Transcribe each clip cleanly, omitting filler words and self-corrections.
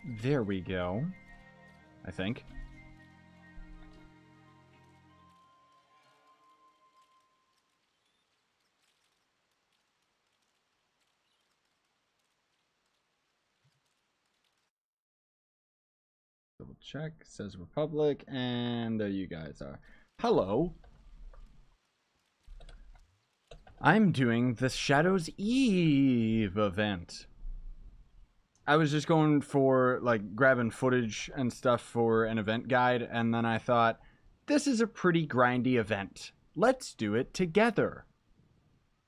There we go. I think. Double check. Says Republic, and there you guys are. Hello. I'm doing the Shadows Eve event. I was just going for, like, grabbing footage and stuff for an event guide, and then I thought, this is a pretty grindy event. Let's do it together.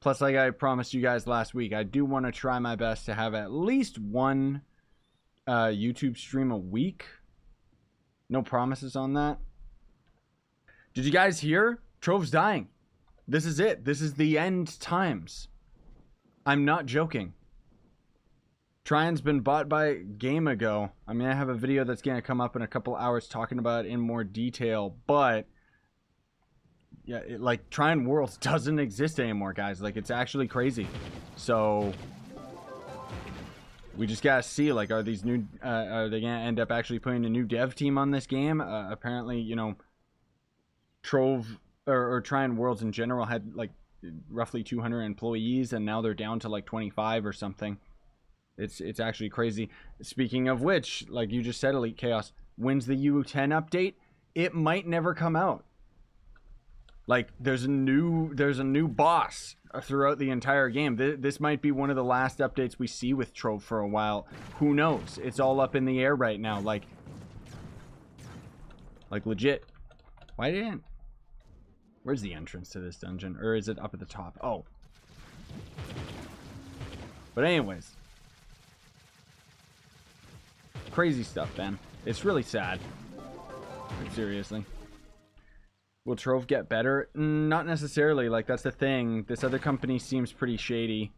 Plus, like I promised you guys last week, I do want to try my best to have at least one YouTube stream a week. No promises on that. Did you guys hear? Trove's dying. This is it. This is the end times. I'm not joking. Trion's been bought by GameAgo. I mean, I have a video that's going to come up in a couple hours talking about it in more detail, but yeah, like, Trion Worlds doesn't exist anymore, guys. Like, it's actually crazy. So we just gotta see, like, are these new, are they gonna end up actually putting a new dev team on this game? Apparently, you know, Trove, or Trion Worlds in general had, like, roughly 200 employees, and now they're down to, like, 25 or something. It's actually crazy. Speaking of which, like you just said, Elite Chaos, when's the U10 update? It might never come out. Like, there's a new boss throughout the entire game. This might be one of the last updates we see with Trove for a while. Who knows? It's all up in the air right now. Like legit. Why didn't? Where's the entrance to this dungeon? Or is it up at the top? Oh. But anyways. Crazy stuff, Ben. It's really sad. Like, seriously. Will Trove get better? Not necessarily. Like, that's the thing. This other company seems pretty shady.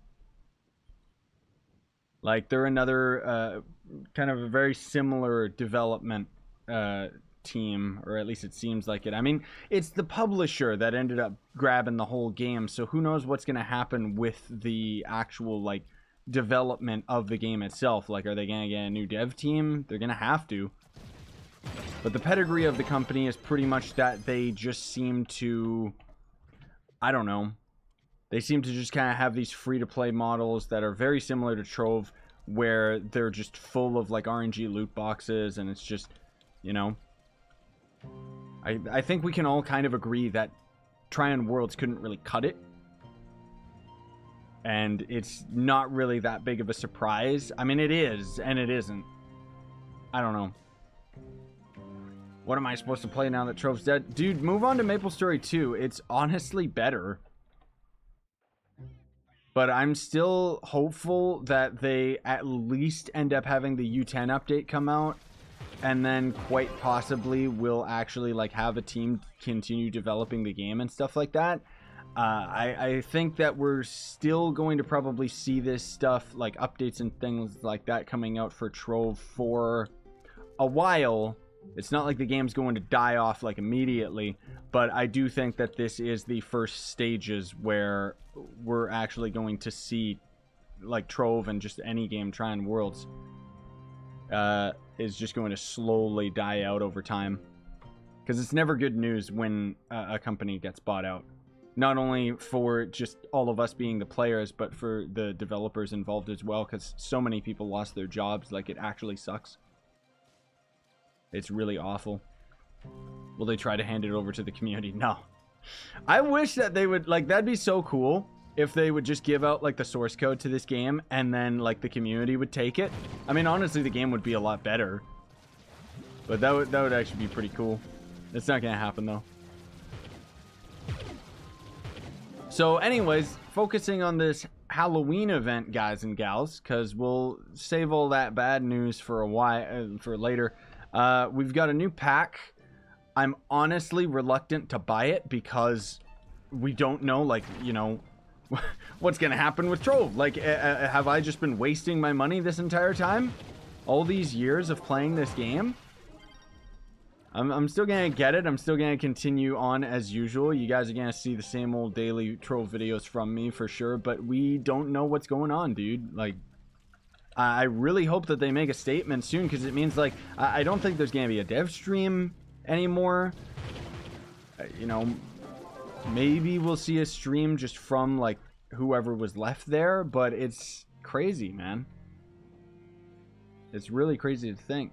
Like, they're another kind of a very similar development team, or at least it seems like it. I mean, it's the publisher that ended up grabbing the whole game, so who knows what's going to happen with the actual, like, development of the game itself. Like, are they gonna get a new dev team? They're gonna have to. But the pedigree of the company is pretty much that they just seem to, I don't know, they seem to just kind of have these free-to-play models that are very similar to Trove, where they're just full of, like, RNG loot boxes, and it's just, you know, I think we can all kind of agree that Trion Worlds couldn't really cut it. And it's not really that big of a surprise. I mean, it is, and it isn't. I don't know. What am I supposed to play now that Trove's dead? Dude, move on to MapleStory 2. It's honestly better. But I'm still hopeful that they at least end up having the U10 update come out. And then quite possibly will actually, like, have a team continue developing the game and stuff like that. I think that we're still going to probably see this stuff, like updates and things like that, coming out for Trove for a while. It's not like the game's going to die off, like, immediately, but I do think that this is the first stages where we're actually going to see, like, Trove and just any game, Trion Worlds, is just going to slowly die out over time. Because it's never good news when a company gets bought out. Not only for just all of us being the players, but for the developers involved as well, because so many people lost their jobs. Like, it actually sucks. It's really awful. Will they try to hand it over to the community? No. I wish that they would, like, that'd be so cool if they would just give out, like, the source code to this game, and then, like, the community would take it. I mean, honestly, the game would be a lot better. But that would actually be pretty cool. It's not gonna happen, though. So anyways, focusing on this Halloween event, guys and gals, because we'll save all that bad news for a while, for later. We've got a new pack. I'm honestly reluctant to buy it because we don't know, like, you know, what's gonna happen with Trove. Like, have I just been wasting my money this entire time? All these years of playing this game? I'm still gonna get it. I'm still gonna continue on as usual. You guys are gonna see the same old daily Trove videos from me for sure, but we don't know what's going on, dude. Like, I really hope that they make a statement soon, because it means, like, I don't think there's going to be a dev stream anymore. You know, maybe we'll see a stream just from, like, whoever was left there, but it's crazy, man. It's really crazy to think.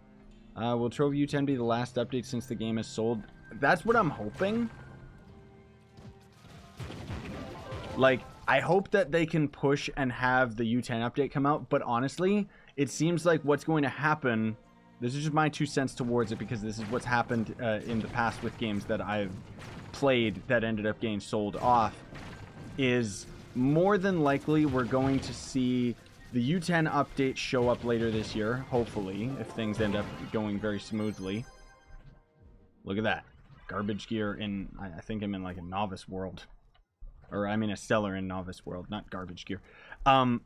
Will Trove U10 be the last update since the game is sold? That's what I'm hoping. Like, I hope that they can push and have the U10 update come out, but honestly, it seems like what's going to happen, this is just my 2 cents towards it, because this is what's happened in the past with games that I've played that ended up getting sold off, is more than likely we're going to see the U10 update show up later this year, hopefully, if things end up going very smoothly. Look at that. Garbage gear in, I think I'm in like a novice world. Or, I mean, a stellar in novice world, not garbage gear. But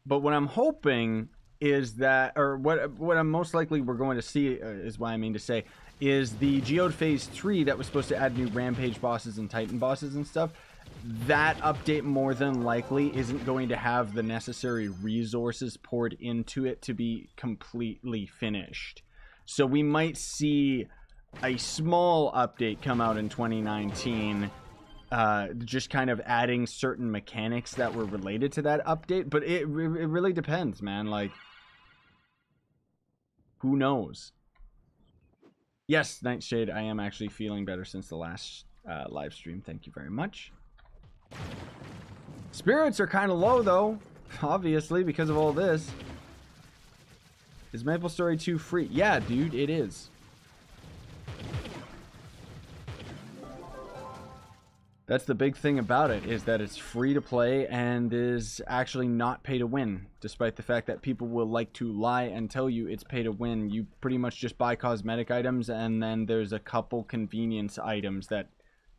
what I'm hoping is that, or what I'm most likely we're going to see, is what I mean to say, is the Geode Phase 3 that was supposed to add new Rampage bosses and Titan bosses and stuff. That update more than likely isn't going to have the necessary resources poured into it to be completely finished. So we might see a small update come out in 2019, just kind of adding certain mechanics that were related to that update. But it really depends, man. Like, who knows? Yes, Nightshade, I am actually feeling better since the last live stream. Thank you very much. Spirits are kind of low, though, obviously, because of all this. Is MapleStory 2 free? Yeah, dude, it is. That's the big thing about it, is that it's free to play and is actually not pay to win, despite the fact that people will like to lie and tell you it's pay to win. You pretty much just buy cosmetic items, and then there's a couple convenience items that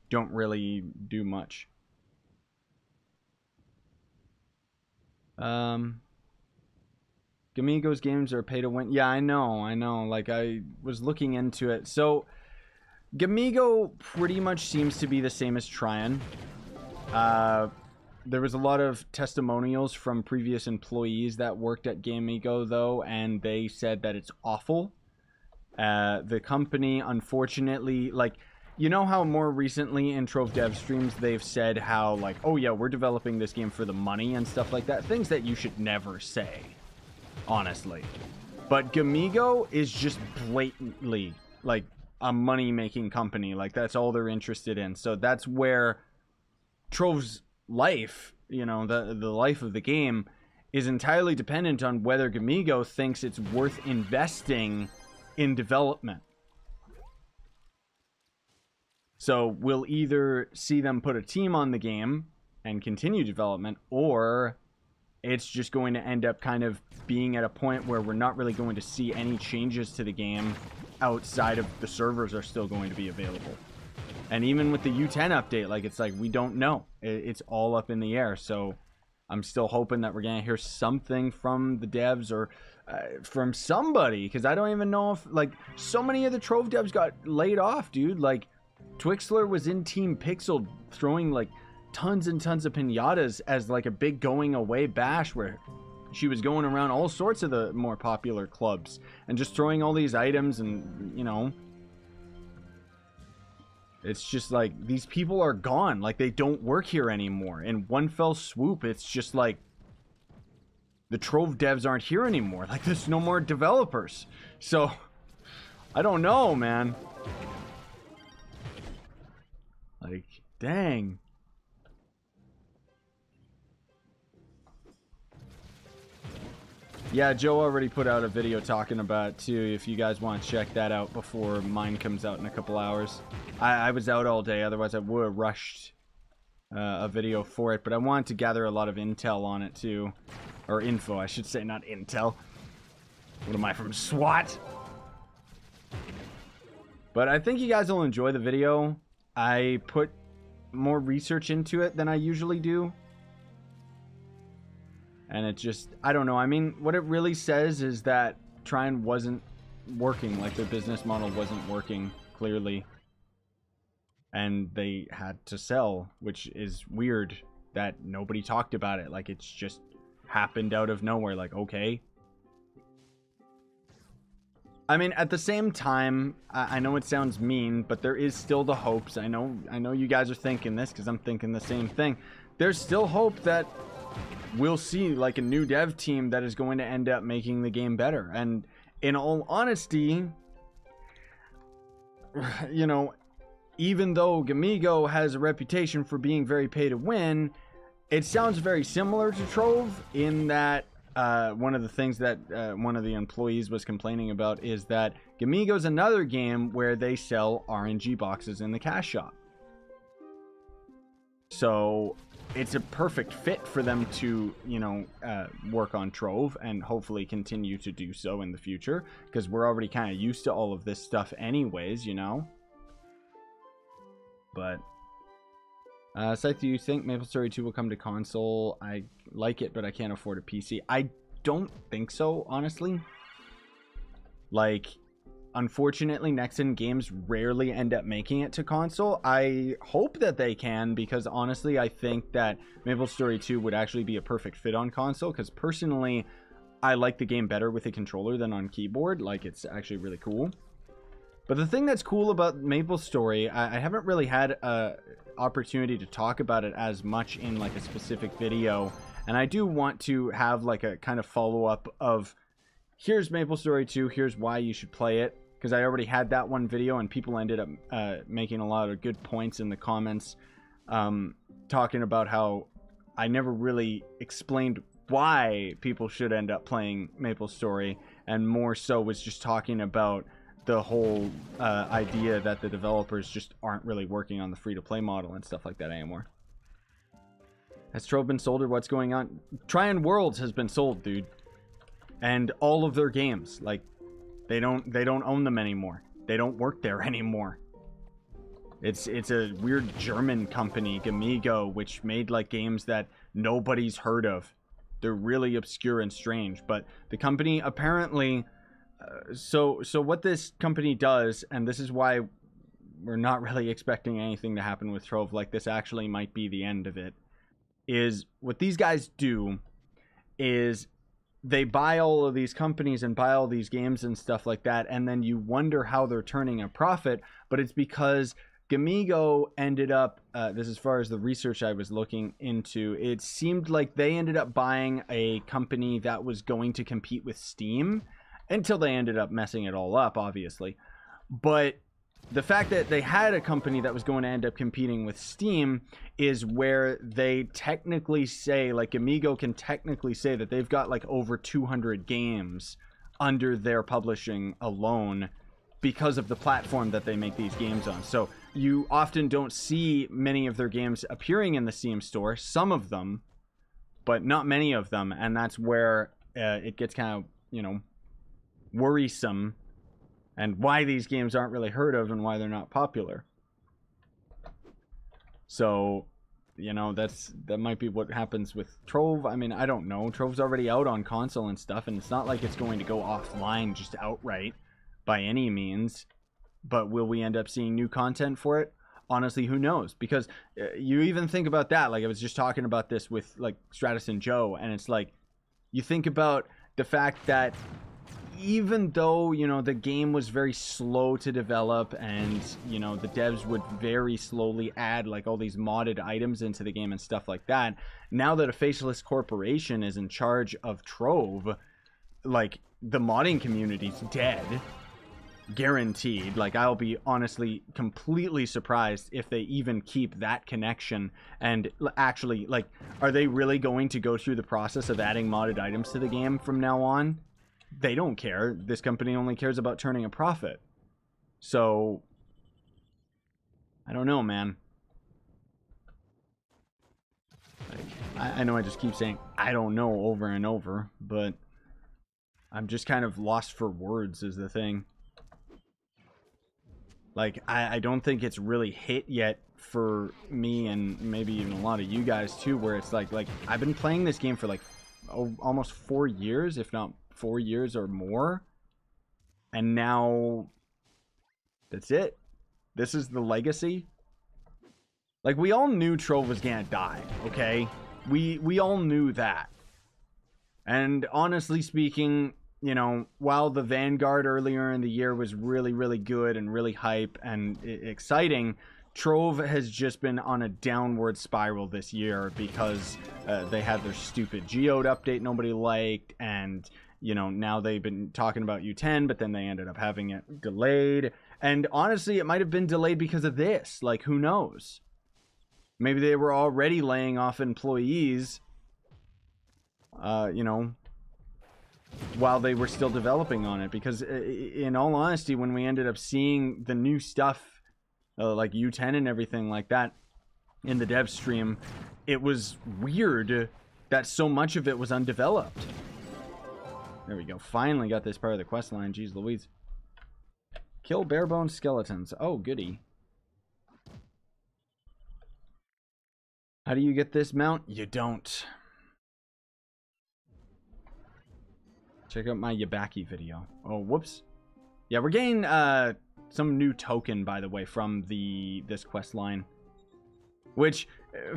don't really do much. Gamigo's games are pay to win. Yeah, I know. Like, I was looking into it. So, Gamigo pretty much seems to be the same as Tryon. There was a lot of testimonials from previous employees that worked at Gamigo, though, and they said that it's awful. The company, unfortunately, like, you know how more recently in Trove Dev streams they've said how, like, oh yeah, we're developing this game for the money and stuff like that? Things that you should never say, honestly. But Gamigo is just blatantly, like, a money-making company. Like, that's all they're interested in. So that's where Trove's life, you know, the life of the game, is entirely dependent on whether Gamigo thinks it's worth investing in development. So we'll either see them put a team on the game and continue development, or it's just going to end up kind of being at a point where we're not really going to see any changes to the game outside of the servers are still going to be available. And even with the U10 update, like, it's like, we don't know. It's all up in the air. So I'm still hoping that we're going to hear something from the devs or from somebody, because I don't even know if, like, so many of the Trove devs got laid off, dude. Like, Twixler was in Team Pixel throwing, like, tons and tons of pinatas as, like, a big going away bash where she was going around all sorts of the more popular clubs and just throwing all these items, and, you know, it's just like, these people are gone. Like, they don't work here anymore. In one fell swoop, it's just like, the Trove devs aren't here anymore. Like, there's no more developers. So, I don't know, man. Like, dang. Yeah, Joe already put out a video talking about it too, if you guys want to check that out before mine comes out in a couple hours. I was out all day, otherwise I would have rushed a video for it, but I wanted to gather a lot of intel on it too. Or info, I should say, not intel. What am I, from SWAT? But I think you guys will enjoy the video. I put more research into it than I usually do. And it just, I don't know. I mean, what it really says is that Tryon wasn't working. Like, their business model wasn't working, clearly. And they had to sell, which is weird that nobody talked about it. Like, it's just happened out of nowhere. Like, okay, I mean, at the same time, I know it sounds mean, but there is still the hopes. I know you guys are thinking this because I'm thinking the same thing. There's still hope that we'll see like a new dev team that is going to end up making the game better. And in all honesty, you know, even though Gamigo has a reputation for being very pay to win, it sounds very similar to Trove in that one of the things that one of the employees was complaining about is that Gamigo's another game where they sell RNG boxes in the cash shop. So it's a perfect fit for them to, you know, work on Trove and hopefully continue to do so in the future, because we're already kind of used to all of this stuff anyways, you know. But Scythe, do you think MapleStory 2 will come to console? I like it, but I can't afford a PC. I don't think so, honestly. Like, unfortunately, next-gen games rarely end up making it to console. I hope that they can, because honestly, I think that MapleStory 2 would actually be a perfect fit on console, because personally, I like the game better with a controller than on keyboard. Like, it's actually really cool. But the thing that's cool about MapleStory, I haven't really had a opportunity to talk about it as much in like a specific video, and I do want to have like a kind of follow-up of here's MapleStory 2, here's why you should play it, because I already had that one video and people ended up making a lot of good points in the comments, talking about how I never really explained why people should end up playing MapleStory, and more so was just talking about the whole idea that the developers just aren't really working on the free-to-play model and stuff like that anymore. Has Trove been sold or what's going on? Trion Worlds has been sold, dude. And all of their games, like, they don't own them anymore. They don't work there anymore. It's a weird German company, Gamigo, which made like games that nobody's heard of. They're really obscure and strange, but the company apparently so what this company does, and this is why we're not really expecting anything to happen with Trove, like this actually might be the end of it, is what these guys do is they buy all of these companies and buy all these games and stuff like that, and then you wonder how they're turning a profit, but it's because Gamigo ended up, this as far as the research I was looking into, it seemed like they ended up buying a company that was going to compete with Steam, until they ended up messing it all up, obviously. But the fact that they had a company that was going to end up competing with Steam is where they technically say, like, Gamigo can technically say that they've got like over 200 games under their publishing alone because of the platform that they make these games on. So you often don't see many of their games appearing in the Steam store, some of them, but not many of them, and that's where it gets kind of, you know, worrisome, and why these games aren't really heard of and why they're not popular. So, you know, that might be what happens with Trove. I mean, I don't know. Trove's already out on console and stuff, and it's not like it's going to go offline just outright by any means. But will we end up seeing new content for it? Honestly, who knows? Because you even think about that. Like, I was just talking about this with like Stratus and Joe, and it's like, you think about the fact that even though, you know, the game was very slow to develop, and, you know, the devs would very slowly add like all these modded items into the game and stuff like that, now that a faceless corporation is in charge of Trove, like, the modding community's dead, guaranteed. Like, I'll be honestly completely surprised if they even keep that connection. And actually, like, are they really going to go through the process of adding modded items to the game from now on? They don't care. This company only cares about turning a profit. So, I don't know, man. Like, I know I just keep saying I don't know over and over, but I'm just kind of lost for words is the thing. Like, I don't think it's really hit yet for me, and maybe even a lot of you guys too, where it's like I've been playing this game for like almost 4 years, if not 4 years or more, and now that's it. This is the legacy. Like, we all knew Trove was gonna die, okay? We all knew that. And honestly speaking, you know, while the Vanguard earlier in the year was really, really good and really hype and exciting, Trove has just been on a downward spiral this year because they had their stupid Geode update nobody liked, and, you know, now they've been talking about U10, but then they ended up having it delayed. And honestly, it might have been delayed because of this. Like, who knows? Maybe they were already laying off employees, you know, while they were still developing on it. Because in all honesty, when we ended up seeing the new stuff, like U10 and everything like that in the dev stream, it was weird that so much of it was undeveloped. There we go. Finally got this part of the quest line. Jeez Louise. Kill barebone skeletons. Oh, goody. How do you get this mount? You don't. Check out my Yabaki video. Oh, whoops. Yeah, we're getting some new token, by the way, from this quest line. Which,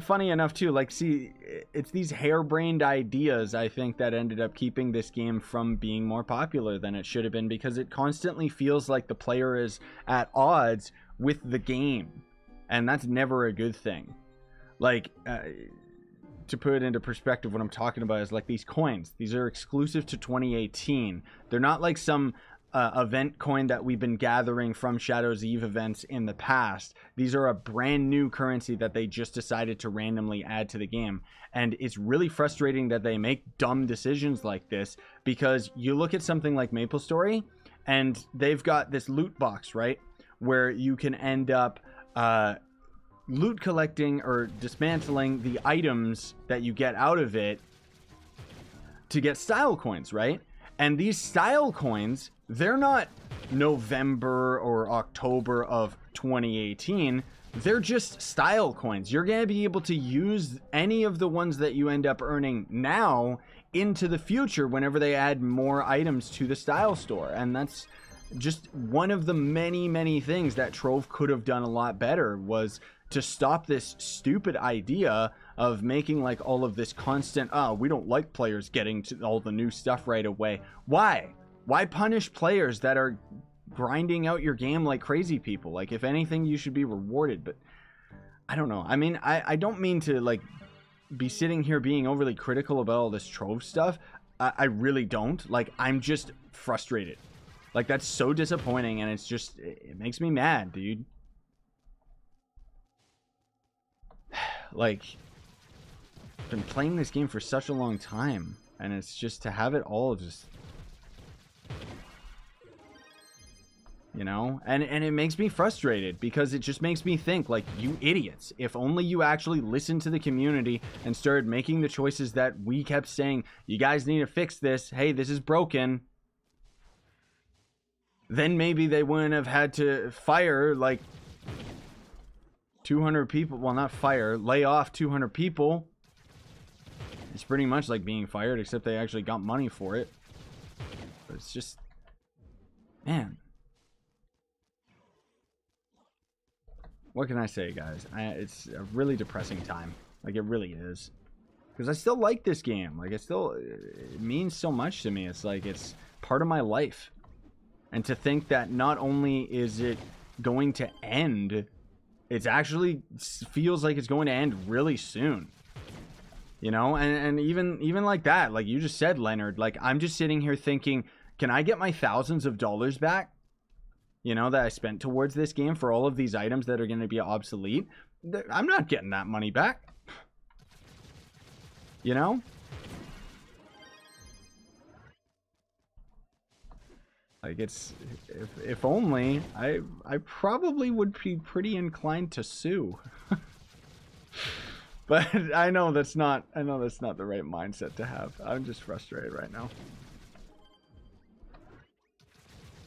funny enough, too, like, see, it's these harebrained ideas, I think, that ended up keeping this game from being more popular than it should have been, because it constantly feels like the player is at odds with the game. And that's never a good thing. Like, to put it into perspective, what I'm talking about is like these coins. These are exclusive to 2018. They're not like some event coin that we've been gathering from Shadow's Eve events in the past. These are a brand new currency that they just decided to randomly add to the game. And it's really frustrating that they make dumb decisions like this, because you look at something like MapleStory, and they've got this loot box, right? Where you can end up loot collecting or dismantling the items that you get out of it to get style coins, right? And these style coins, they're not November or October of 2018. They're just style coins. You're going to be able to use any of the ones that you end up earning now into the future whenever they add more items to the style store. And that's just one of the many, many things that Trove could have done a lot better, was to stop this stupid idea of making like all of this constant, we don't like players getting to all the new stuff right away. Why punish players that are grinding out your game like crazy people? Like, if anything, you should be rewarded. But I don't know. I mean, I don't mean to like be sitting here being overly critical about all this Trove stuff. I really don't. Like, I'm just frustrated. Like, that's so disappointing, and it's just, it makes me mad, dude. Like, I've been playing this game for such a long time, and it's just to have it all just, you know, and it makes me frustrated, because it just makes me think, like, you idiots, if only you actually listened to the community and started making the choices that we kept saying, you guys need to fix this, hey, this is broken, then maybe they wouldn't have had to fire like 200 people. Well, not fire, lay off 200 people. It's pretty much like being fired, except they actually got money for it. But it's just, man, what can I say, guys? It's a really depressing time. Like, it really is, because I still like this game. Like, it means so much to me. It's like, it's part of my life. And to think that not only is it going to end, it's actually feels like it's going to end really soon. You know, and even like that, like you just said, Leonard, like, I'm just sitting here thinking, can I get my thousands of dollars back? You know, that I spent towards this game for all of these items that are going to be obsolete? I'm not getting that money back. You know? Like, it's, if only, I probably would be pretty inclined to sue. But I know that's not the right mindset to have. I'm just frustrated right now.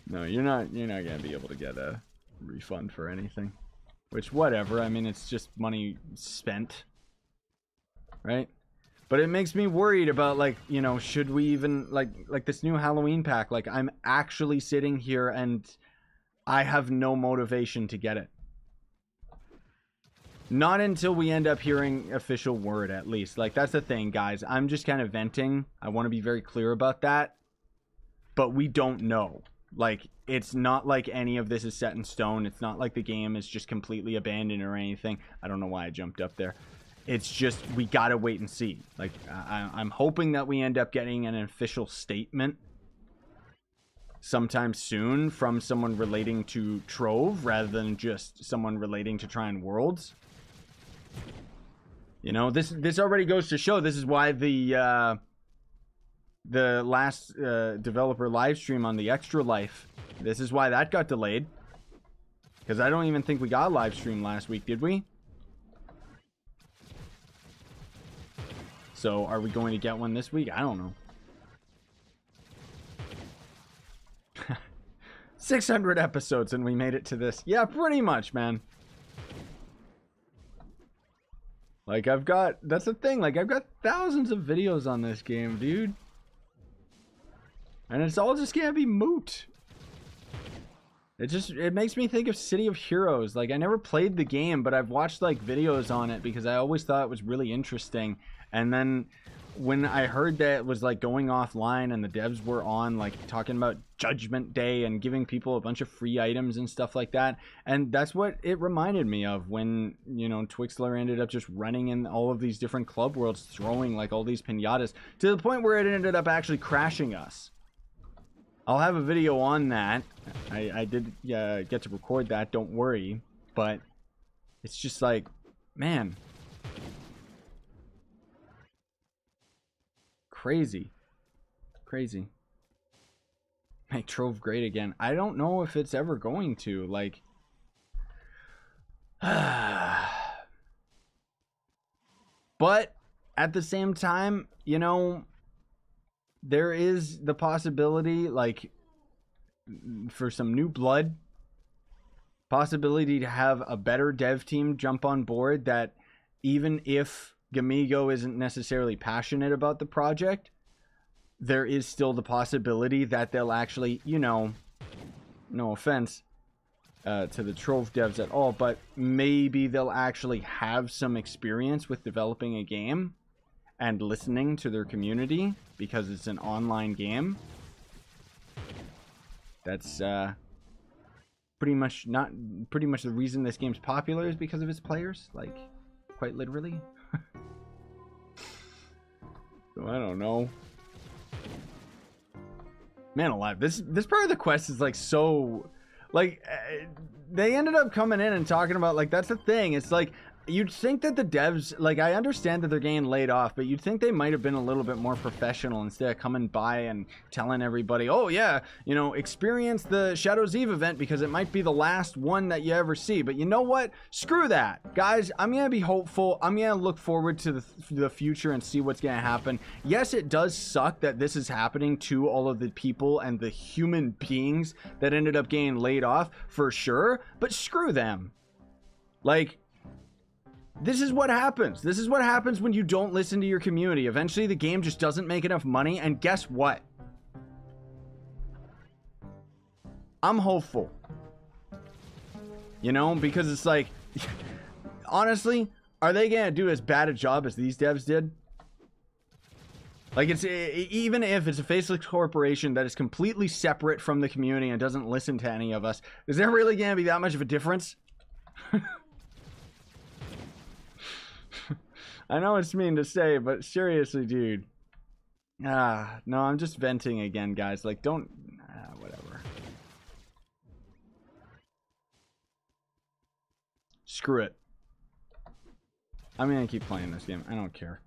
No, you're not gonna be able to get a refund for anything. Which, whatever, I mean, it's just money spent. Right? But it makes me worried about, like, you know, should we even, like this new Halloween pack, like, I'm actually sitting here and I have no motivation to get it. Not until we end up hearing official word, at least. Like, that's the thing, guys. I'm just kind of venting. I want to be very clear about that. but we don't know. Like, it's not like any of this is set in stone. It's not like the game is just completely abandoned or anything. I don't know why I jumped up there. It's just, we gotta wait and see. Like, I'm hoping that we end up getting an official statement sometime soon from someone relating to Trove rather than just someone relating to Trine Worlds. You know, this already goes to show this is why the last developer live stream on the Extra Life, this is why that got delayed. Because I don't even think we got a live stream last week, did we? So are we going to get one this week? I don't know. 600 episodes and we made it to this. Yeah, pretty much, man. Like, I've got, that's the thing, like, I've got thousands of videos on this game, dude. And it's all just gonna be moot. It makes me think of City of Heroes. Like, I never played the game, but I've watched, like, videos on it because I always thought it was really interesting. And then when I heard that it was, like, going offline and the devs were on, like, talking about Judgment Day and giving people a bunch of free items and stuff like that. And that's what it reminded me of when, you know, Twixler ended up just running in all of these different club worlds, throwing, like, all these pinatas to the point where it ended up actually crashing us. I'll have a video on that. I did get to record that, don't worry. But it's just like, man. Crazy. Crazy. Make Trove great again. I don't know if it's ever going to. Like, but at the same time, you know, there is the possibility, like, for some new blood, possibility to have a better dev team jump on board that even if Gamigo isn't necessarily passionate about the project, there is still the possibility that they'll actually, you know, no offense to the Trove devs at all, but maybe they'll actually have some experience with developing a game and listening to their community because it's an online game. That's pretty much the reason this game's popular is because of its players, like, quite literally. So I don't know. Man alive, this part of the quest is like so, like, they ended up coming in and talking about, like, that's the thing. It's like, you'd think that the devs, like, I understand that they're getting laid off, but you'd think they might have been a little bit more professional instead of coming by and telling everybody, oh yeah, you know, experience the Shadows Eve event because it might be the last one that you ever see. But you know what? Screw that. Guys, I'm going to be hopeful. I'm going to look forward to the future and see what's going to happen. Yes, it does suck that this is happening to all of the people and the human beings that ended up getting laid off, for sure, but screw them. Like, this is what happens. This is what happens when you don't listen to your community. Eventually, the game just doesn't make enough money, and guess what? I'm hopeful. You know, because it's like, honestly, are they gonna do as bad a job as these devs did? Like, it's, even if it's a faceless corporation that is completely separate from the community and doesn't listen to any of us, is there really gonna be that much of a difference? I know it's mean to say, but seriously, dude. No, I'm just venting again, guys. Like, don't... whatever. Screw it. I'm gonna keep playing this game. I don't care.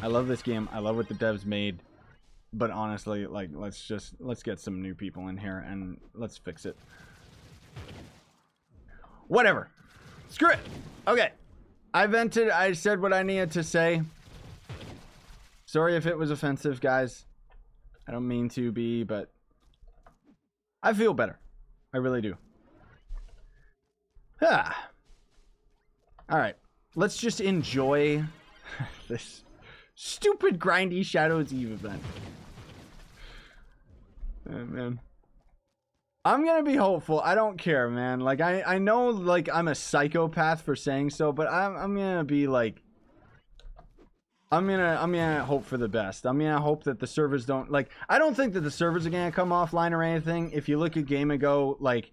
I love this game. I love what the devs made. But honestly, like, let's get some new people in here and let's fix it. Whatever. Screw it. Okay. I vented. I said what I needed to say. Sorry if it was offensive, guys. I don't mean to be, but I feel better. I really do. Ah. All right. Let's just enjoy this stupid grindy Shadows Eve event. Oh, man. I'm gonna be hopeful. I don't care, man. Like, I know, like, I'm a psychopath for saying so, but I'm gonna be like, I'm gonna hope for the best. I'm gonna hope that the servers don't, like, I don't think that the servers are gonna come offline or anything. If you look at Game Ago, like,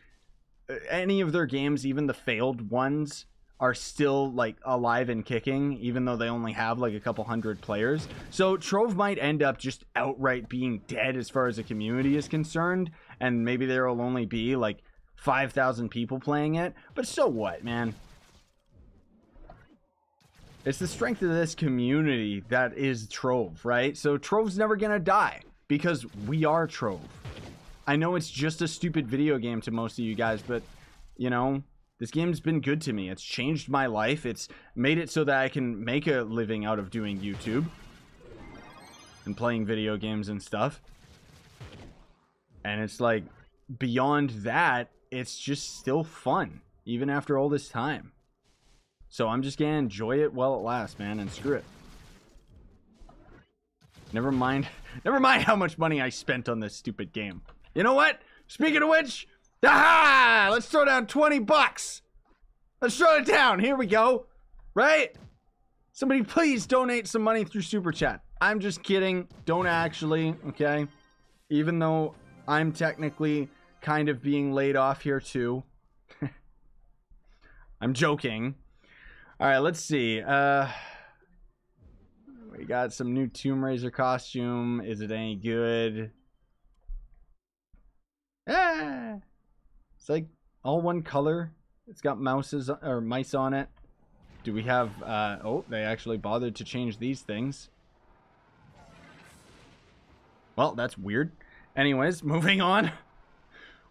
any of their games, even the failed ones, are still like alive and kicking, even though they only have like a couple hundred players. So Trove might end up just outright being dead as far as the community is concerned, and maybe there will only be like 5,000 people playing it. But so what, man? It's the strength of this community that is Trove, right? So Trove's never gonna die because we are Trove. I know it's just a stupid video game to most of you guys, but you know, this game's been good to me. It's changed my life. It's made it so that I can make a living out of doing YouTube and playing video games and stuff. And it's like, beyond that, it's just still fun, even after all this time. So I'm just gonna enjoy it while it lasts, man, and screw it. Never mind how much money I spent on this stupid game. You know what? Speaking of which, aha! Let's throw down 20 bucks. Let's throw it down. Here we go. Right? Somebody please donate some money through Super Chat. I'm just kidding. Don't actually, okay? Even though I'm technically kind of being laid off here too. I'm joking. All right, let's see. We got some new Tomb Raider costume. Is it any good? Ah, it's like all one color. It's got mouses or mice on it. Do we have oh, they actually bothered to change these things. Well, that's weird. Anyways, moving on.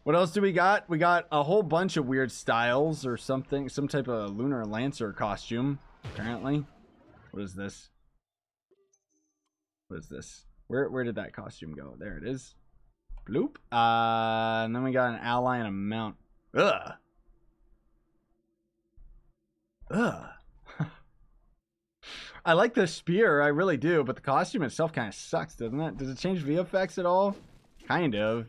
What else do we got? We got a whole bunch of weird styles or something. Some type of Lunar Lancer costume, apparently. What is this? What is this? Where did that costume go? There it is. Bloop. And then we got an ally and a mount. Ugh. Ugh. I like the spear, I really do, but the costume itself kind of sucks, doesn't it? Does it change VFX at all? Kind of.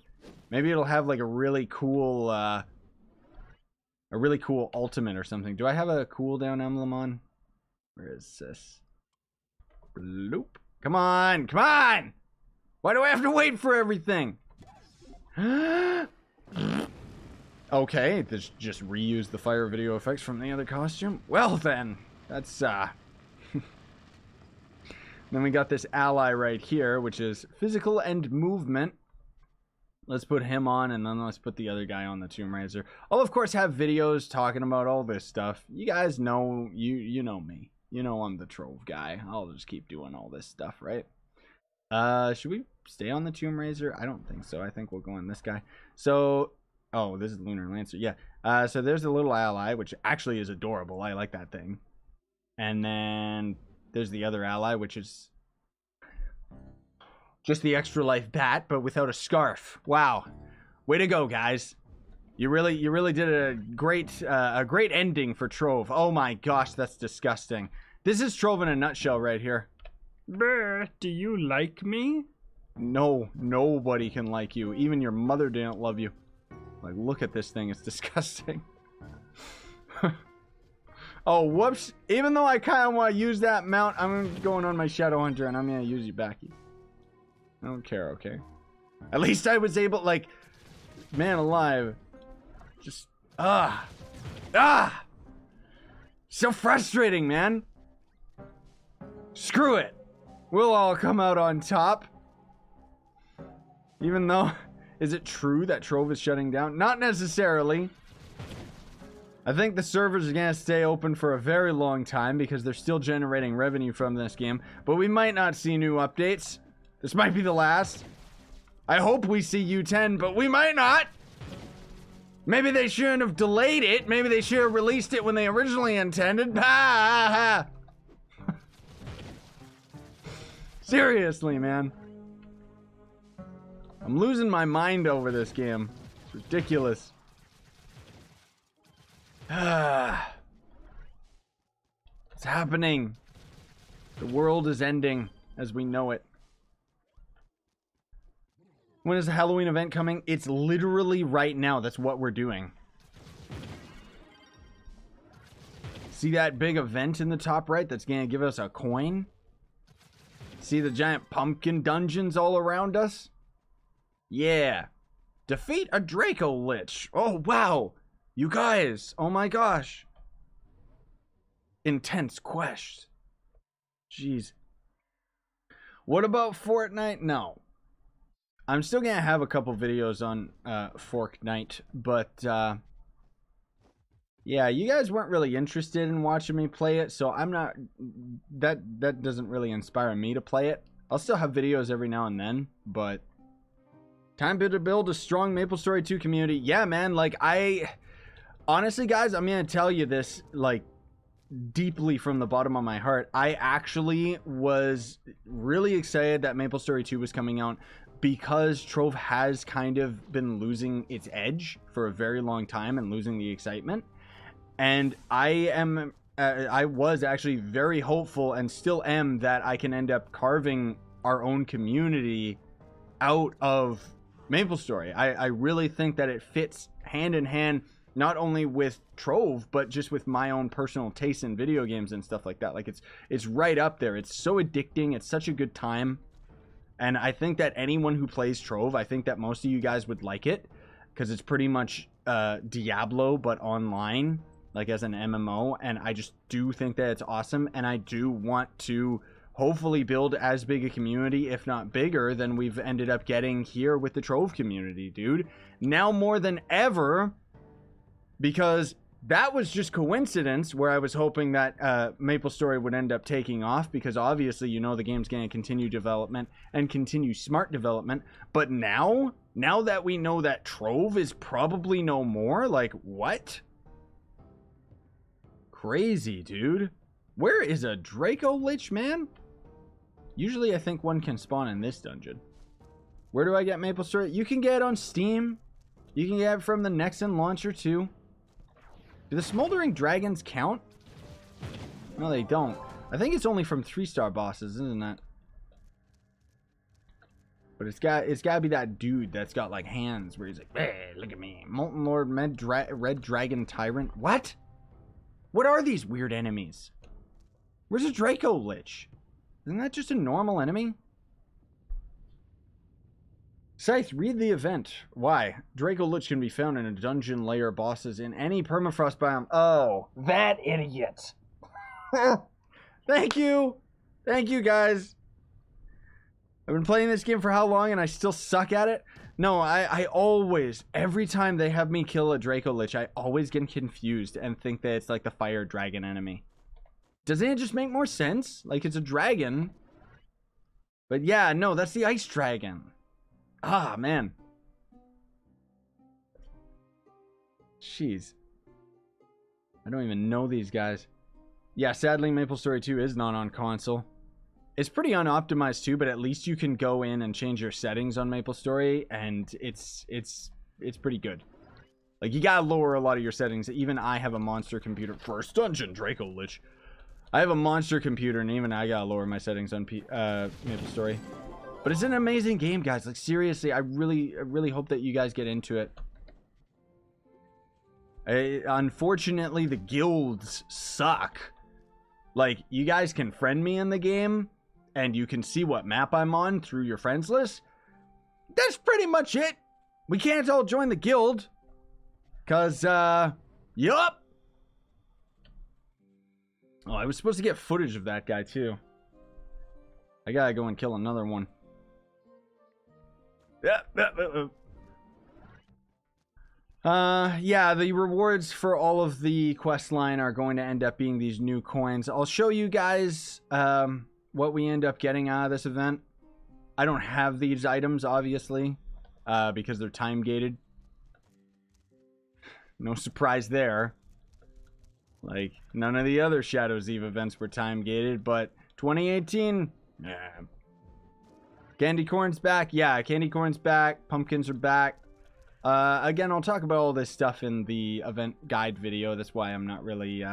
Maybe it'll have like a really cool ultimate or something. Do I have a cooldown emblem on? Where is this? Bloop. Come on, come on! Why do I have to wait for everything? Okay, this just reused the fire video effects from the other costume. Well then, that's then we got this ally right here, which is physical and movement. Let's put him on, and then let's put the other guy on the Tomb Raider. I'll of course have videos talking about all this stuff. You guys know, you know me. You know I'm the Trove guy. I'll just keep doing all this stuff, right? Should we stay on the Tomb Raider? I don't think so. I think we'll go on this guy. So, oh, this is Lunar Lancer. Yeah. So there's the little ally, which actually is adorable. I like that thing. And then there's the other ally, which is just the extra life bat, but without a scarf. Wow. Way to go, guys. You really did a great ending for Trove. Oh my gosh, that's disgusting. This is Trove in a nutshell right here. Brr, do you like me? No, nobody can like you. Even your mother didn't love you. Like, look at this thing. It's disgusting. Oh, whoops. Even though I kind of want to use that mount, I'm going on my Shadow Hunter, and I'm going to use you back. I don't care, okay? At least I was able, like, man alive. Just, so frustrating, man. Screw it. We'll all come out on top. Even though, is it true that Trove is shutting down? Not necessarily. I think the servers are going to stay open for a very long time because they're still generating revenue from this game. But we might not see new updates. This might be the last. I hope we see U10, but we might not. Maybe they shouldn't have delayed it. Maybe they should have released it when they originally intended. Seriously, man. I'm losing my mind over this game. It's ridiculous. It's happening. The world is ending as we know it. When is the Halloween event coming? It's literally right now. That's what we're doing. See that big event in the top right that's going to give us a coin? See the giant pumpkin dungeons all around us? Yeah. Defeat a Draco Lich. Oh, wow. You guys. Oh, my gosh. Intense quest. Jeez. What about Fortnite? No. I'm still going to have a couple videos on Fortnite, but yeah, you guys weren't really interested in watching me play it, so I'm not... That doesn't really inspire me to play it. I'll still have videos every now and then, but... Time to build a strong MapleStory 2 community. Yeah, man, like, honestly, guys, I'm going to tell you this, like, deeply from the bottom of my heart. I actually was really excited that MapleStory 2 was coming out because Trove has kind of been losing its edge for a very long time and losing the excitement. And I was actually very hopeful and still am that I can end up carving our own community out of MapleStory. I really think that it fits hand in hand, not only with Trove, but just with my own personal taste in video games and stuff like that. Like, it's right up there. It's so addicting. It's such a good time. And I think that anyone who plays Trove, I think that most of you guys would like it, because it's pretty much Diablo, but online, like as an MMO. And I just do think that it's awesome. And I do want to hopefully build as big a community, if not bigger, than we've ended up getting here with the Trove community, dude. Now more than ever, because that was just coincidence where I was hoping that MapleStory would end up taking off, because obviously, you know, the game's going to continue development and continue smart development. But now that we know that Trove is probably no more, like, what? Crazy, dude. Where is a Draco Lich, man? Usually I think one can spawn in this dungeon. Where do I get MapleStory? You can get it on Steam. You can get it from the Nexon launcher too. Do the Smoldering Dragons count? No, they don't. I think it's only from 3-star bosses, isn't it? But it's gotta be that dude that's got like hands where he's like, hey, look at me. Molten Lord, Red Dragon Tyrant. What? What are these weird enemies? Where's a Draco Lich? Isn't that just a normal enemy? Scythe, read the event. Why? Draco Lich can be found in a dungeon layer bosses in any permafrost biome. Oh, that idiot. Thank you. Thank you, guys. I've been playing this game for how long and I still suck at it? No, I always, every time they have me kill a Draco Lich, I always get confused and think that it's like the fire dragon enemy. Doesn't it just make more sense? Like, it's a dragon. But yeah, no, that's the ice dragon. Ah, man. Jeez. I don't even know these guys. Yeah, sadly, MapleStory 2 is not on console. It's pretty unoptimized too, but at least you can go in and change your settings on MapleStory, and it's pretty good. Like, you gotta lower a lot of your settings. Even I have a monster computer. First dungeon, Draco Lich. I have a monster computer, and even I gotta lower my settings on MapleStory. But it's an amazing game, guys. Like, seriously, I really hope that you guys get into it. Unfortunately, the guilds suck. Like, you guys can friend me in the game, and you can see what map I'm on through your friends list. That's pretty much it. We can't all join the guild. Cause, yup. Oh, I was supposed to get footage of that guy, too. I gotta go and kill another one. Yeah, the rewards for all of the quest line are going to end up being these new coins. I'll show you guys what we end up getting out of this event. I don't have these items, obviously, because they're time gated. No surprise there. Like, none of the other Shadows Eve events were time gated, but 2018, yeah. Candy corn's back. Yeah, candy corn's back. Pumpkins are back. Again, I'll talk about all this stuff in the event guide video. That's why I'm not really,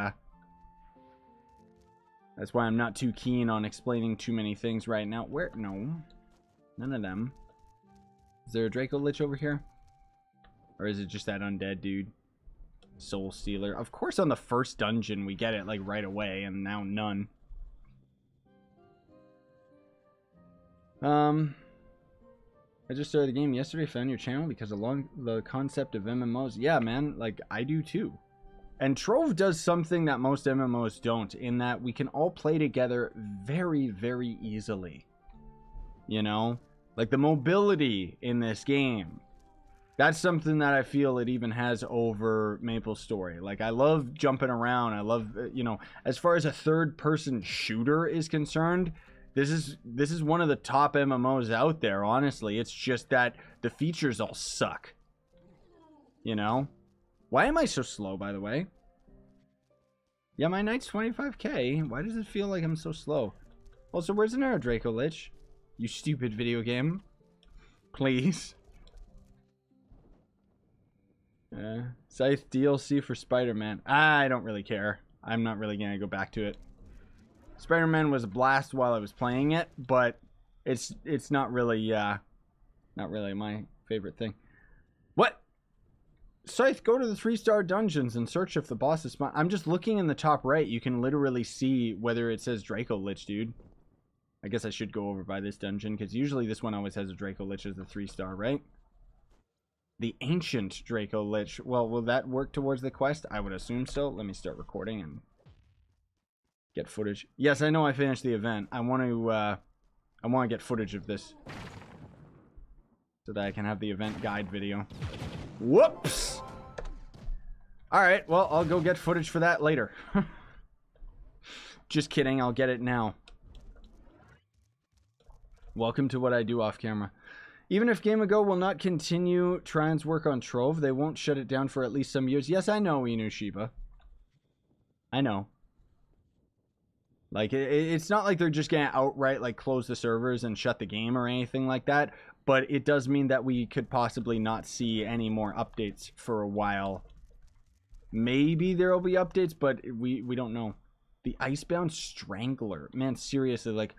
that's why I'm not too keen on explaining too many things right now. Where? No. None of them. Is there a Draco Lich over here? Or is it just that undead dude? Soul Stealer. Of course on the first dungeon we get it, like, right away, and now none. I just started the game yesterday, found your channel because along the concept of MMOs. Yeah, man, like, I do too. And Trove does something that most MMOs don't, in that we can all play together very, very easily. You know? Like, the mobility in this game. That's something that I feel it even has over MapleStory. Like, I love jumping around. I love, you know, as far as a third-person shooter is concerned, this is one of the top MMOs out there, honestly. It's just that the features all suck. You know? Why am I so slow, by the way? Yeah, my knight's 25k. Why does it feel like I'm so slow? Also, where's an arrow, Draco Lich? You stupid video game. Please. Scythe DLC for Spider-Man. I don't really care. I'm not really gonna go back to it. Spider-Man was a blast while I was playing it, but it's not really my favorite thing. What? Scythe, go to the 3-star dungeons and search if the boss is spawned. I'm just looking in the top right. You can literally see whether it says Draco Lich, dude. I guess I should go over by this dungeon, because usually this one always has a Draco Lich as the 3-star, right? The ancient Draco Lich. Well, will that work towards the quest? I would assume so. Let me start recording and get footage. Yes, I know I finished the event. I want to get footage of this so that I can have the event guide video. Whoops! Alright, well, I'll go get footage for that later. Just kidding, I'll get it now. Welcome to what I do off camera. Even if Game Ago will not continue Trian's work on Trove, they won't shut it down for at least some years. Yes, I know, Inushiba. I know. Like, it's not like they're just gonna outright, like, close the servers and shut the game or anything like that. But it does mean that we could possibly not see any more updates for a while. Maybe there will be updates, but we don't know. The Icebound Strangler. Man, seriously, like,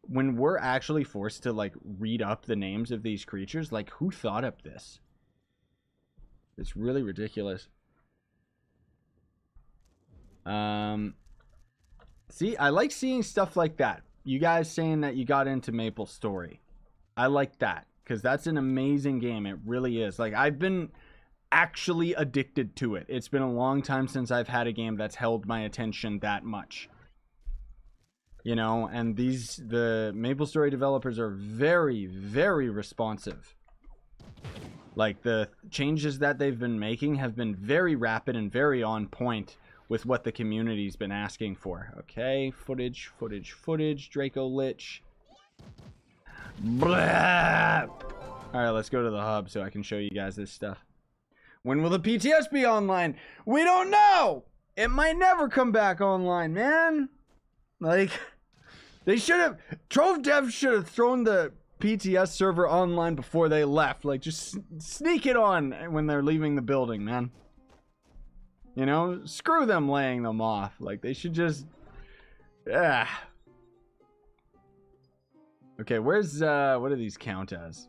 when we're actually forced to, like, read up the names of these creatures, like, who thought up this? It's really ridiculous. See, I like seeing stuff like that. You guys saying that you got into MapleStory. I like that, because that's an amazing game. It really is. Like, I've been actually addicted to it. It's been a long time since I've had a game that's held my attention that much. You know, and the MapleStory developers are very, very responsive. Like, the changes that they've been making have been very rapid and very on point with what the community's been asking for. Okay, footage, Draco Lich. Blah! Alright, let's go to the hub so I can show you guys this stuff. When will the PTS be online? We don't know! It might never come back online, man. Like, they should have... Trove Dev should have thrown the PTS server online before they left. Like, just sneak it on when they're leaving the building, man. You know? Screw them laying them off. Like, they should just... Yeah. Okay, where's, what do these count as?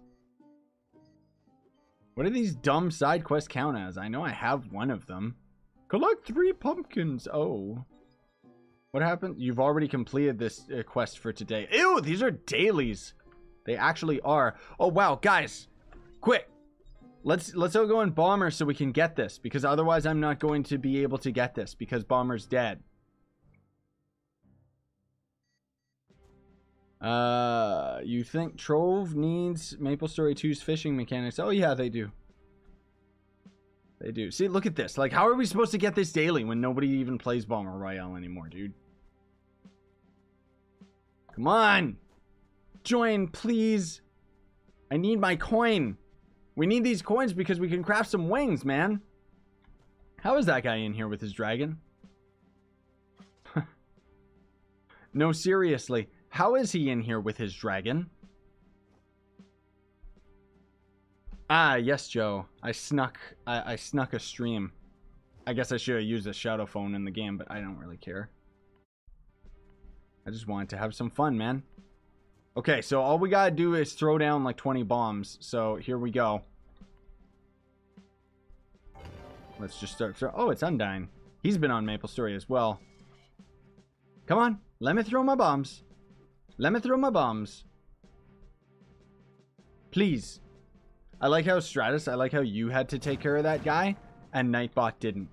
What do these dumb side quests count as? I know I have one of them. Collect 3 pumpkins. Oh. What happened? You've already completed this quest for today. Ew, these are dailies. They actually are. Oh, wow, guys. Quick. Let's all go in Bomber so we can get this. Because otherwise I'm not going to be able to get this. Because Bomber's dead. You think Trove needs MapleStory 2's fishing mechanics? Oh yeah, they do. They do. See, look at this. Like, how are we supposed to get this daily when nobody even plays Bomber Royale anymore, dude? Come on! Join, please! I need my coin! We need these coins because we can craft some wings, man! How is that guy in here with his dragon? No, seriously. How is he in here with his dragon? Ah, yes, Joe. I snuck a stream. I guess I should have used a shadow phone in the game, but I don't really care. I just wanted to have some fun, man. Okay, so all we gotta do is throw down like 20 bombs. So here we go. Let's just start. Oh, it's Undyne. He's been on MapleStory as well. Come on, let me throw my bombs. Let me throw my bombs. Please. I like how Stratus, I like how you had to take care of that guy, and Nightbot didn't.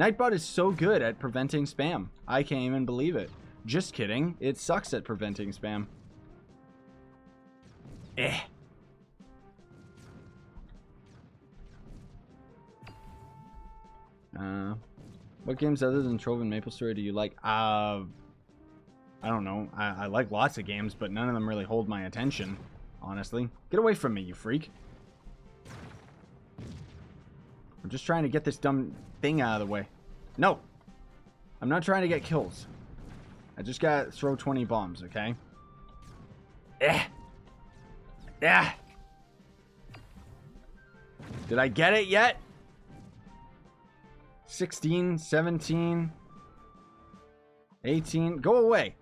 Nightbot is so good at preventing spam. I can't even believe it. Just kidding. It sucks at preventing spam. Eh. What games other than Trove and MapleStory do you like? I don't know. I like lots of games, but none of them really hold my attention, honestly. Get away from me, you freak. I'm just trying to get this dumb thing out of the way. No! I'm not trying to get kills. I just gotta throw 20 bombs, okay? Eh! Yeah! Did I get it yet? 16, 17, 18. Go away.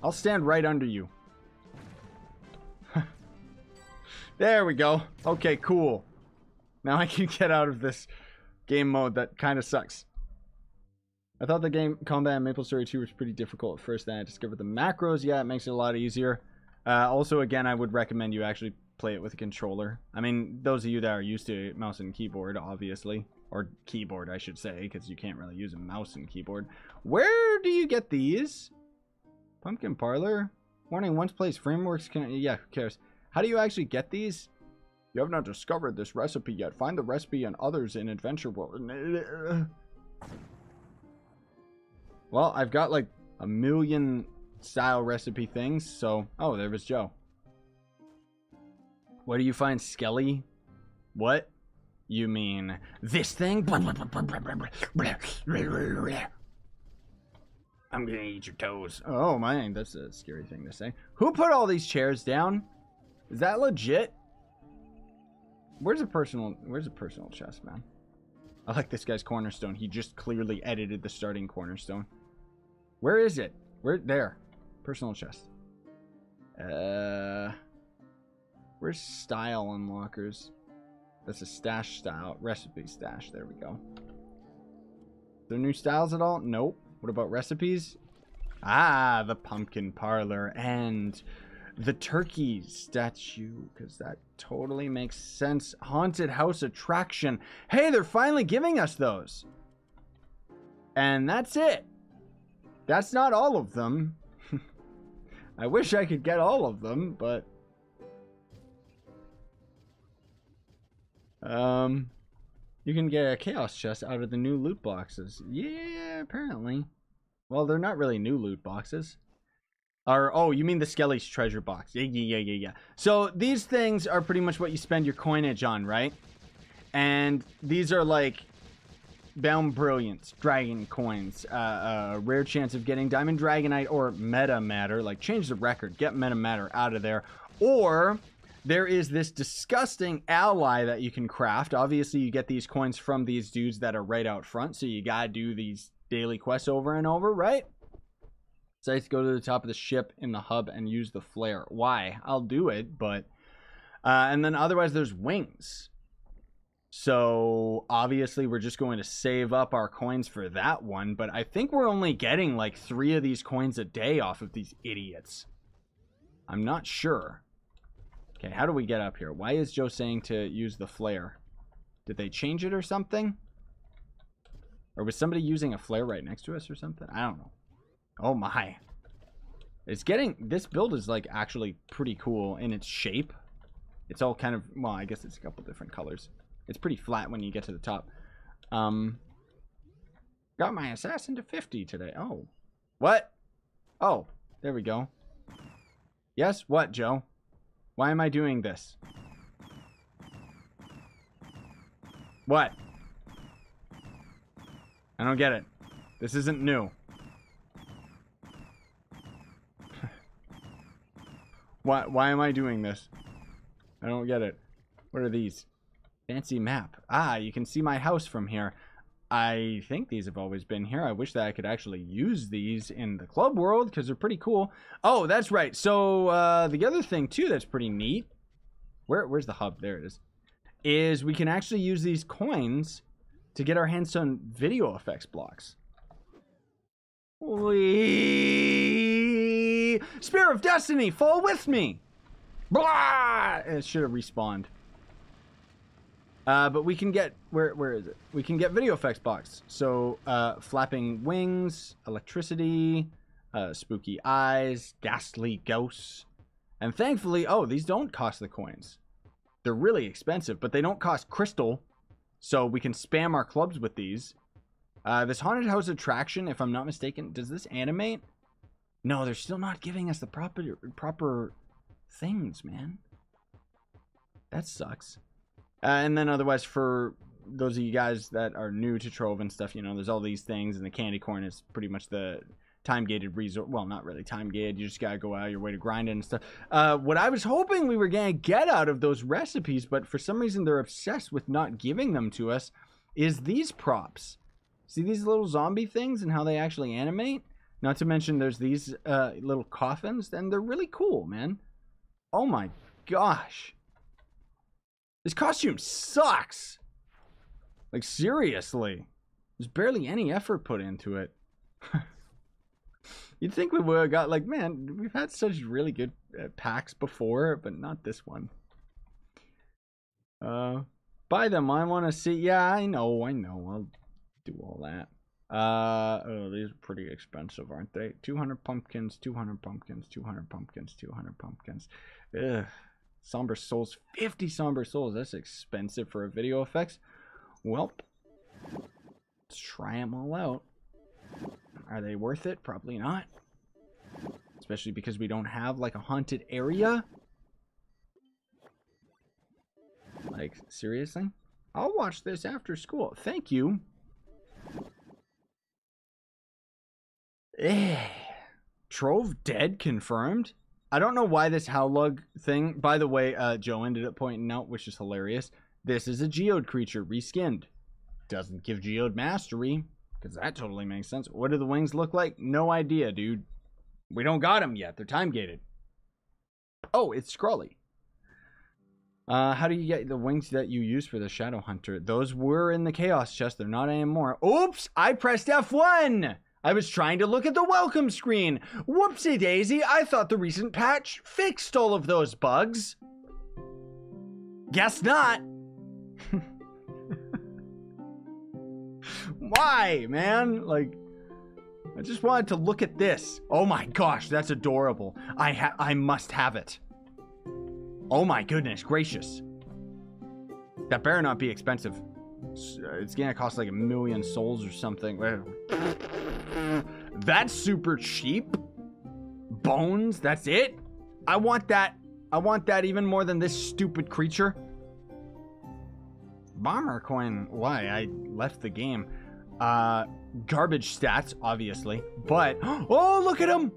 I'll stand right under you. There we go. Okay, cool. Now I can get out of this game mode that kind of sucks. I thought the game combat in MapleStory 2 was pretty difficult at first. Then I discovered the macros. Yeah, it makes it a lot easier. Also, again, I would recommend you actually play it with a controller. I mean, those of you that are used to mouse and keyboard, obviously. Or keyboard, I should say, because you can't really use a mouse and keyboard. Where do you get these? Pumpkin Parlor? Warning, once placed, frameworks can... Yeah, who cares? How do you actually get these? You have not discovered this recipe yet. Find the recipe and others in Adventure World. Well, I've got like a million style recipe things, so... Oh, there was Joe. What do you find, Skelly? What? You mean this thing? I'm gonna eat your toes. Oh my, that's a scary thing to say. Who put all these chairs down? Is that legit? Where's a personal chest, man? I like this guy's cornerstone. He just clearly edited the starting cornerstone. Where is it? Where? There. Personal chest. Where's style unlockers? That's a stash style. Recipe stash. There we go. Are there new styles at all? Nope. What about recipes? Ah, the pumpkin parlor and the turkey statue, because that totally makes sense. Haunted house attraction. Hey, they're finally giving us those. And that's it. That's not all of them. I wish I could get all of them, but... you can get a chaos chest out of the new loot boxes. Yeah, apparently. Well, they're not really new loot boxes. Or, oh, you mean the Skelly's treasure box. Yeah. So, these things are pretty much what you spend your coinage on, right? And these are like Bound Brilliance, Dragon Coins, rare chance of getting Diamond Dragonite or Meta Matter. Like, change the record. Get Meta Matter out of there. Or... there is this disgusting ally that you can craft. Obviously, you get these coins from these dudes that are right out front, so you gotta do these daily quests over and over, right? So I have to go to the top of the ship in the hub and use the flare. Why? I'll do it, but... and then otherwise, there's wings. So, obviously, we're just going to save up our coins for that one, but I think we're only getting like 3 of these coins a day off of these idiots. I'm not sure. Okay, how do we get up here? Why is Joe saying to use the flare? Did they change it or something? Or was somebody using a flare right next to us or something? I don't know. Oh my. It's getting... this build is like actually pretty cool in its shape. It's all kind of... well, I guess it's a couple different colors. It's pretty flat when you get to the top. Got my assassin to 50 today. Oh. What? Oh, there we go. Yes, what, Joe? Why am I doing this? What? I don't get it. This isn't new. Why am I doing this? I don't get it. What are these? Fancy map. Ah, you can see my house from here. I think these have always been here. I wish that I could actually use these in the club world because they're pretty cool. Oh, that's right. So the other thing too that's pretty neat. Where's the hub? There it is we can actually use these coins to get our hands on video effects blocks. Whee! Spear of Destiny, fall with me. Blah! It should have respawned. But we can get, where is it? We can get video effects box. So, flapping wings, electricity, spooky eyes, ghastly ghosts. And thankfully, oh, these don't cost the coins. They're really expensive, but they don't cost crystal. So we can spam our clubs with these. This haunted house attraction, if I'm not mistaken, does this animate? No, they're still not giving us the proper things, man. That sucks. And then otherwise, for those of you guys that are new to Trove and stuff, you know, there's all these things, and the candy corn is pretty much the time-gated resort. Well, not really time-gated. You just gotta go out of your way to grind it and stuff. What I was hoping we were gonna get out of those recipes, but for some reason they're obsessed with not giving them to us, is these props. See these little zombie things and how they actually animate? Not to mention there's these little coffins, and they're really cool, man. Oh my gosh. This costume sucks. Like, seriously. There's barely any effort put into it. You'd think we would have got, like, man, we've had such really good packs before, but not this one. Buy them. I want to see. Yeah, I know. I'll do all that. Oh, these are pretty expensive, aren't they? 200 pumpkins, 200 pumpkins, 200 pumpkins, 200 pumpkins. Ugh. Somber souls, 50 somber souls. That's expensive for a video effects. Welp. Let's try them all out. Are they worth it? Probably not. Especially because we don't have like a haunted area. Like, seriously? I'll watch this after school. Thank you. Trove dead confirmed. I don't know why this Howlug thing, by the way, Joe ended up pointing out, which is hilarious. This is a geode creature reskinned. Doesn't give geode mastery, because that totally makes sense. What do the wings look like? No idea, dude. We don't got them yet. They're time gated. Oh, it's Scrawly. How do you get the wings that you use for the Shadow Hunter? Those were in the Chaos chest. They're not anymore. Oops! I pressed F1! I was trying to look at the welcome screen. Whoopsie daisy, I thought the recent patch fixed all of those bugs. Guess not. Why, man? Like, I just wanted to look at this. Oh my gosh, that's adorable. I must have it. Oh my goodness gracious. That better not be expensive. It's gonna cost like 1,000,000 souls or something. That's super cheap. Bones, that's it? I want that. I want that even more than this stupid creature. Bomber coin. Why? I left the game. Garbage stats, obviously. But, oh, look at him.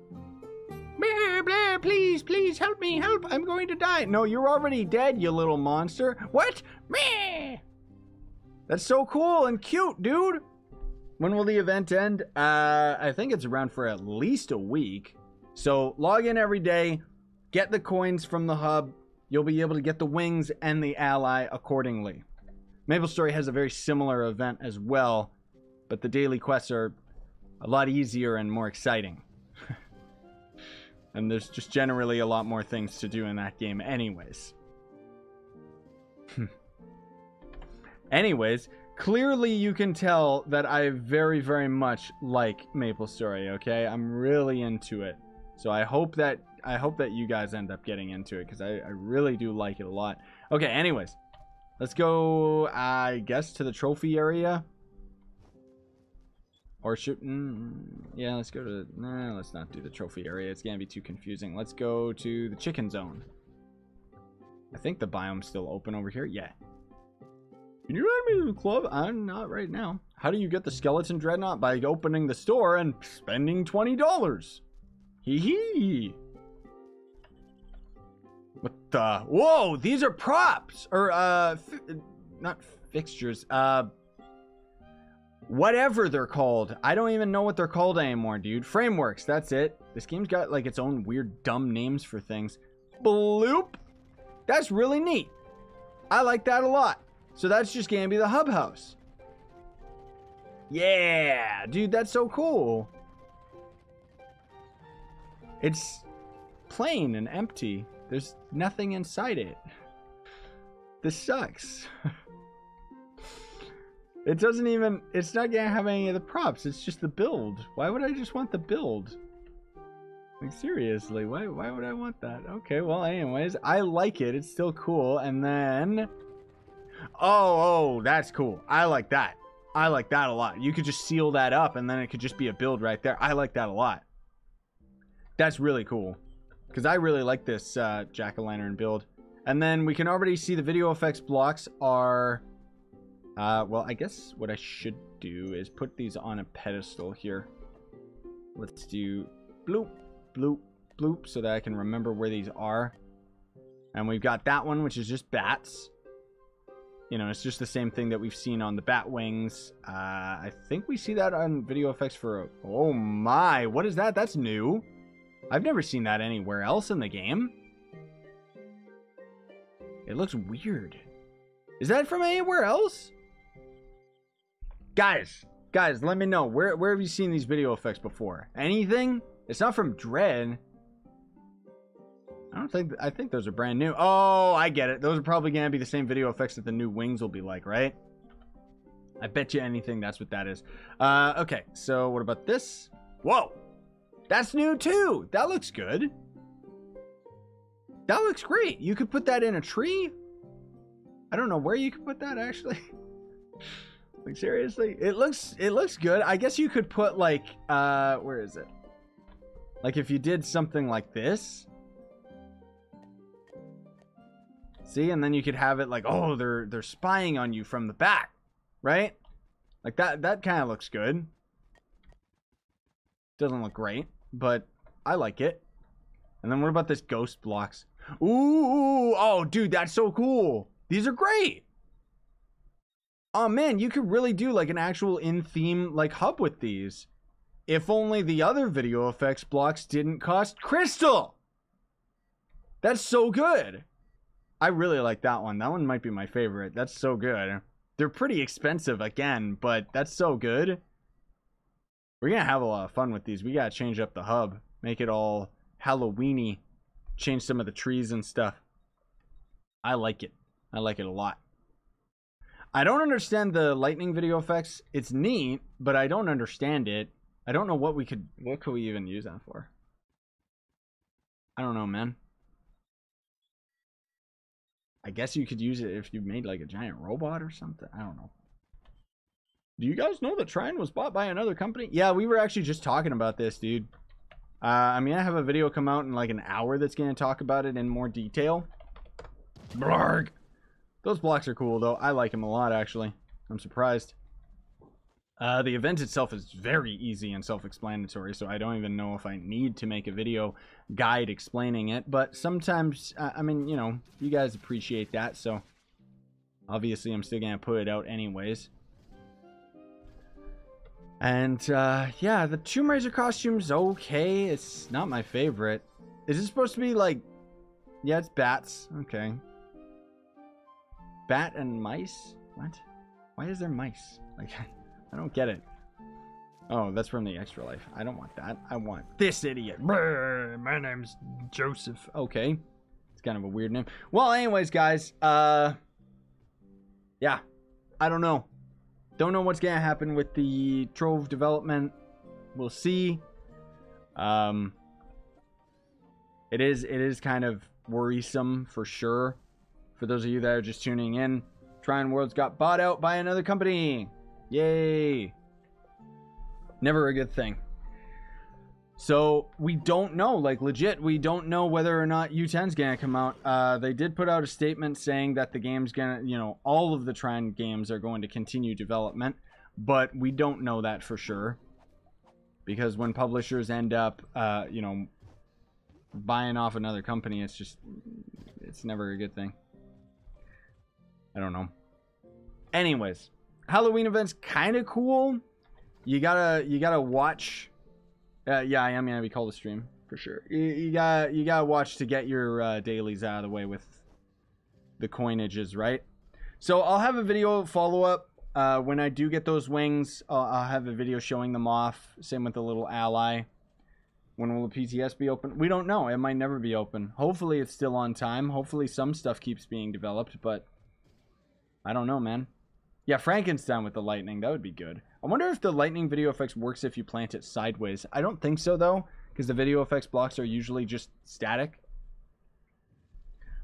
Blah, blah, please, please, help me, help. I'm going to die. No, you're already dead, you little monster. What? Meh. That's so cool and cute, dude. When will the event end? I think it's around for at least a week. So log in every day, get the coins from the hub. You'll be able to get the wings and the ally accordingly. MapleStory has a very similar event as well, but the daily quests are a lot easier and more exciting. And there's just generally a lot more things to do in that game anyways. Anyways, clearly you can tell that I very, very much like MapleStory, okay? I'm really into it. So I hope that you guys end up getting into it, because I really do like it a lot. Okay, anyways. Let's go, I guess, to the trophy area. Or should... yeah, let's go to... Nah, let's not do the trophy area. It's going to be too confusing. Let's go to the chicken zone. I think the biome's still open over here. Yeah. Can you add me to the club? I'm not right now. How do you get the skeleton dreadnought? By opening the store and spending $20. Hee hee. What the? Whoa, these are props. Or, not fixtures. Whatever they're called. I don't even know what they're called anymore, dude. Frameworks, that's it. This game's got, like, its own weird, dumb names for things. Bloop. That's really neat. I like that a lot. So that's just gonna be the hub house. Yeah, dude, that's so cool. It's plain and empty. There's nothing inside it. This sucks. It doesn't even, it's not gonna have any of the props. It's just the build. Why would I just want the build? Like, seriously, why would I want that? Okay, well, anyways, I like it. It's still cool. And then, oh, that's cool. I like that. I like that a lot. You could just seal that up and then it could just be a build right there. I like that a lot. That's really cool. Because I really like this jack-o'-lantern build. And then we can already see the video effects blocks are... well, I guess what I should do is put these on a pedestal here. Let's do bloop, bloop, bloop, so that I can remember where these are. And we've got that one, which is just bats. You know, it's just the same thing that we've seen on the bat wings. I think we see that on video effects for... Oh my, what is that? That's new. I've never seen that anywhere else in the game. It looks weird. Is that from anywhere else? Guys, let me know. Where have you seen these video effects before? Anything? It's not from Dread. I think those are brand new. Oh, I get it. Those are probably going to be the same video effects that the new wings will be like, right? I bet you anything that's what that is. Okay, so what about this? Whoa. That's new too. That looks good. That looks great. You could put that in a tree. I don't know where you could put that actually. Like, seriously? It looks good. I guess you could put like where is it? Like if you did something like this. See, and then you could have it like, oh, they're spying on you from the back, right? Like that kind of looks good. Doesn't look great, but I like it. And then what about this ghost blocks? Ooh, oh, dude, that's so cool. These are great. Oh man, you could really do like an actual in-theme like hub with these. If only the other video effects blocks didn't cost crystal. That's so good. I really like that one. That one might be my favorite. That's so good. They're pretty expensive again, but that's so good. We're gonna have a lot of fun with these. We gotta change up the hub. Make it all Halloween-y. Change some of the trees and stuff. I like it. I like it a lot. I don't understand the lightning video effects. It's neat, but I don't understand it. I don't know what could we even use that for? I don't know, man. I guess you could use it if you made like a giant robot or something. I don't know. Do you guys know that Trine was bought by another company? Yeah, we were actually just talking about this, dude. I mean, I have a video come out in like an hour that's going to talk about it in more detail. Blarg! Those blocks are cool, though. I like them a lot, actually. I'm surprised. The event itself is very easy and self-explanatory, so I don't even know if I need to make a video guide explaining it. But sometimes, I mean, you know, you guys appreciate that, so obviously I'm still going to put it out anyways. And, yeah, the Tomb Raider costume's okay. It's not my favorite. Is it supposed to be, like... Yeah, it's bats. Okay. Bat and mice? What? Why is there mice? Like, I don't get it. Oh, that's from the Extra Life. I don't want that. I want this idiot. Brr, my name's Joseph. Okay. It's kind of a weird name. Well, anyways, guys. Yeah. I don't know. Don't know what's gonna happen with the Trove development. We'll see. It is kind of worrisome for sure. For those of you that are just tuning in, Trine Worlds got bought out by another company. Yay! Never a good thing. So we don't know, like legit, we don't know whether or not U10's gonna come out. They did put out a statement saying that the game's gonna, you know, all of the Trine games are going to continue development, but we don't know that for sure. Because when publishers end up, you know, buying off another company, it's never a good thing. I don't know. Anyways, Halloween event's kind of cool. You gotta watch. Yeah, I am gonna be called a stream for sure. You gotta watch to get your dailies out of the way with the coinages, right? So I'll have a video follow up when I do get those wings. I'll have a video showing them off. Same with the little ally. When will the PTS be open? We don't know. It might never be open. Hopefully it's still on time. Hopefully some stuff keeps being developed, but I don't know, man. Yeah, Frankenstein with the lightning. That would be good. I wonder if the lightning video effects works if you plant it sideways. I don't think so, though, because the video effects blocks are usually just static.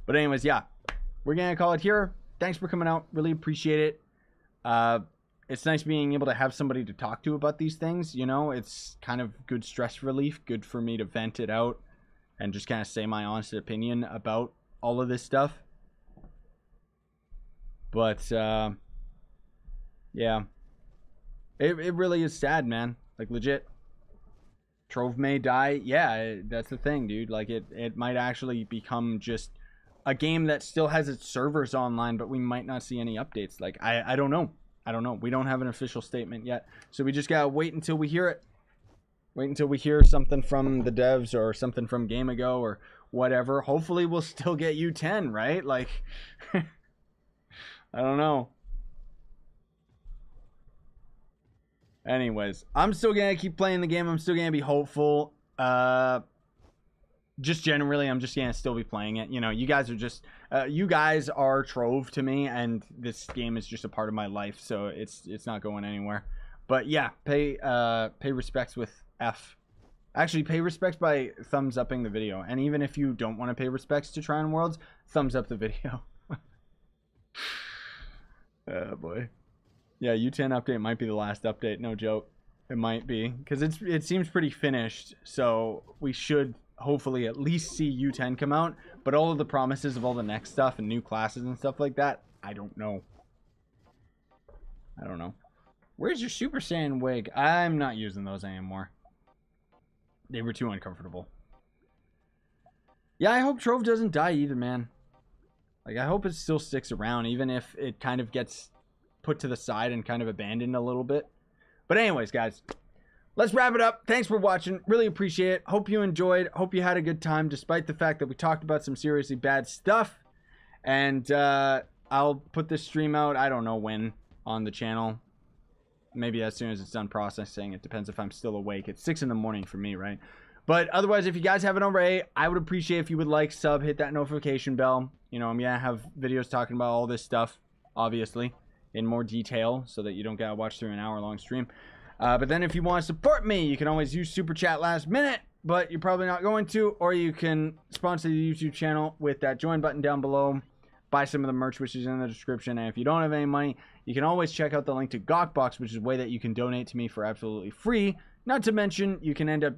But anyways, yeah. We're going to call it here. Thanks for coming out. Really appreciate it. It's nice being able to have somebody to talk to about these things, you know? It's kind of good stress relief, good for me to vent it out and just kind of say my honest opinion about all of this stuff. But, yeah. It really is sad, man. Like, legit. Trove may die. Yeah, that's the thing, dude. Like, it might actually become just a game that still has its servers online, but we might not see any updates. Like, I don't know. I don't know. We don't have an official statement yet. So we just gotta wait until we hear it. Wait until we hear something from the devs or something from GameAgo or whatever. Hopefully we'll still get U10, right? Like, I don't know. Anyways, I'm still gonna keep playing the game. I'm still gonna be hopeful. Just generally, I'm just gonna still be playing it. You know, you guys are just, you guys are Trove to me, and this game is just a part of my life, so it's not going anywhere. But yeah, pay respects with F. Actually, pay respects by thumbs upping the video, and even if you don't want to pay respects to Tryon Worlds, thumbs up the video. Oh boy. Yeah, U10 update might be the last update. No joke, it might be, because it seems pretty finished. So we should hopefully at least see U10 come out, but all of the promises of all the next stuff and new classes and stuff like that, I don't know. I don't know. Where's your Super Saiyan wig? I'm not using those anymore. They were too uncomfortable. Yeah, I hope Trove doesn't die either, man. Like, I hope it still sticks around, even if it kind of gets put to the side and kind of abandoned a little bit. But anyways, guys, let's wrap it up. Thanks for watching. Really appreciate it. Hope you enjoyed. Hope you had a good time, despite the fact that we talked about some seriously bad stuff. And I'll put this stream out, I don't know when, on the channel. Maybe as soon as it's done processing. It depends if I'm still awake. It's 6 in the morning for me, right? But otherwise, if you guys haven't already, I would appreciate if you would like, sub, hit that notification bell. You know, I'm going to have videos talking about all this stuff, obviously, in more detail, so that you don't gotta watch through an hour-long stream. But then if you want to support me, you can always use Super Chat last minute, but you're probably not going to, or you can sponsor the YouTube channel with that join button down below. Buy some of the merch, which is in the description. And if you don't have any money, you can always check out the link to Gawkbox, which is a way that you can donate to me for absolutely free. Not to mention, you can end up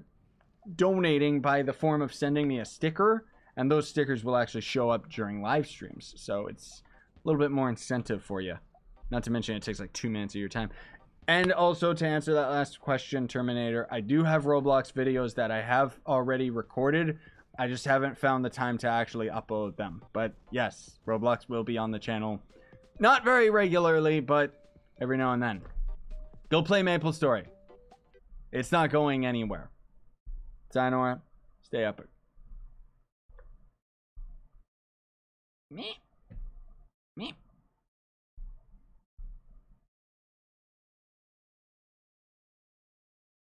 donating by the form of sending me a sticker, and those stickers will actually show up during live streams. So it's a little bit more incentive for you. Not to mention it takes like 2 minutes of your time. And also, to answer that last question, Terminator, I do have Roblox videos that I have already recorded. I just haven't found the time to actually upload them. But yes, Roblox will be on the channel. Not very regularly, but every now and then. Go play MapleStory. It's not going anywhere. Sayonara. Stay epic. Me.